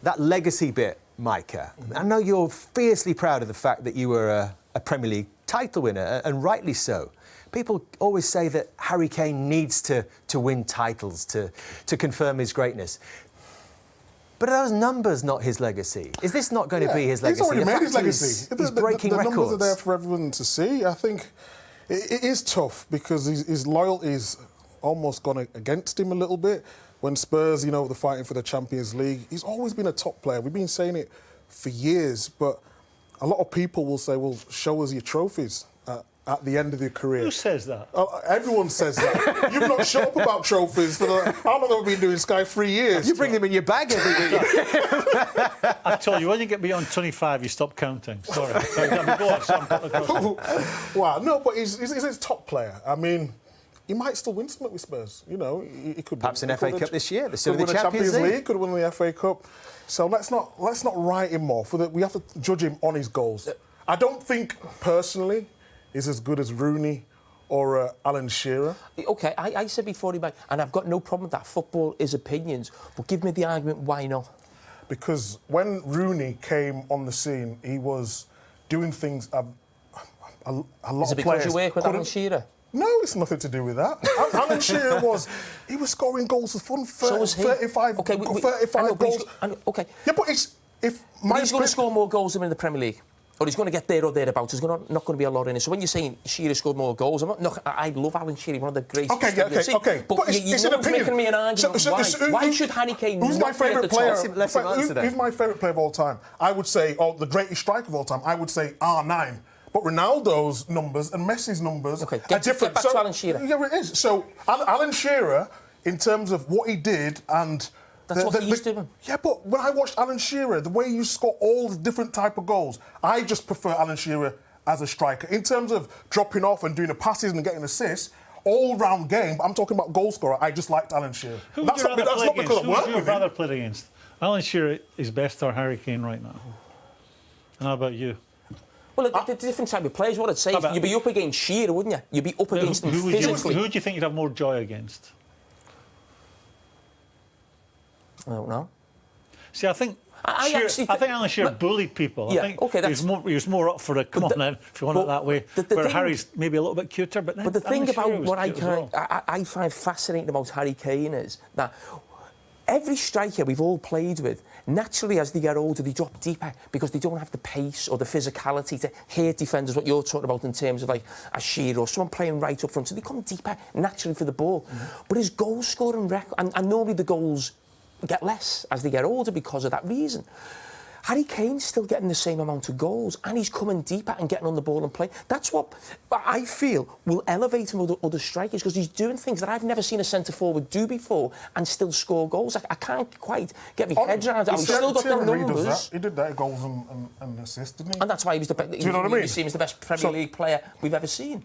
that legacy bit, Micah. I know you're fiercely proud of the fact that you were a Premier League title winner, and rightly so. People always say that Harry Kane needs to win titles to confirm his greatness. But are those numbers not his legacy? Is this not going to be his legacy? He's already made his legacy. He's breaking records. The numbers are there for everyone to see. I think it is tough because his loyalty's almost gone against him a little bit. When Spurs, you know, they're fighting for the Champions League, he's always been a top player. We've been saying it for years, but a lot of people will say, well, show us your trophies at the end of your career. Who says that? Everyone says that. You've not shut up about trophies for how long have we been doing Sky? 3 years. You bring them in your bag every week. I told you, when you get beyond 25, you stop counting. Sorry. Wow, no, but he's a top player. I mean, he might still win something with Spurs. You know, he could perhaps an FA Cup this year. Could win the Champions League. Could win the FA Cup. So let's not write him off. We have to judge him on his goals. I don't think personally he's as good as Rooney or Alan Shearer. OK, I said before he back, and I've got no problem with that. Football is opinions, but give me the argument why not. Because when Rooney came on the scene, he was doing things a lot of players. Is it because you work with Alan Shearer? No, it's nothing to do with that. Alan Shearer was scoring goals for fun. 35 OK, 35 goals. OK. Yeah, but he's going to score more goals than in the Premier League. Or he's going to get there or thereabouts. There's not going to be a lot in it. So when you're saying Shearer scored more goals, I love Alan Shearer, one of the greatest. OK. But it's an opinion. Making me an argument. Why should Harry Kane who's my favourite player? Who's my favourite player of all time? I would say, the greatest striker of all time. I would say R9. But Ronaldo's numbers and Messi's numbers are different. Get back to Alan Shearer. Yeah, it is. So Alan Shearer, in terms of what he did and... That's what he's doing. Yeah, but when I watched Alan Shearer, the way you score all the different type of goals, I just prefer Alan Shearer as a striker. In terms of dropping off and doing the passes and getting assists, all-round game, I'm talking about goal scorer, I just liked Alan Shearer. Who would you rather play against? Alan Shearer is best or Harry Kane right now? And how about you? Well, the different type of players, what I'd say is you'd be up against Shearer, wouldn't you? You'd be up against him physically. Who do you think you'd have more joy against? I don't know. See, I think Alan Shearer bullied people. Yeah, I think OK, he was more up for it. Come on, then, if you want it that way. Where Harry's maybe a little bit cuter, but the thing about what I find fascinating about Harry Kane is that every striker we've all played with, naturally, as they get older, they drop deeper because they don't have the pace or the physicality to hit defenders, what you're talking about in terms of like a Shearer or someone playing right up front. So they come deeper naturally for the ball. But his goal-scoring record, and normally the goals get less as they get older because of that reason. Harry Kane's still getting the same amount of goals and he's coming deeper and getting on the ball and playing. That's what I feel will elevate him with other strikers because he's doing things that I've never seen a centre-forward do before and still score goals. I can't quite get my head around it. He's still got them numbers. He did that, goals and assists, didn't he? And that's why he was the best. Do you know what I mean? He seems the best Premier League player we've ever seen.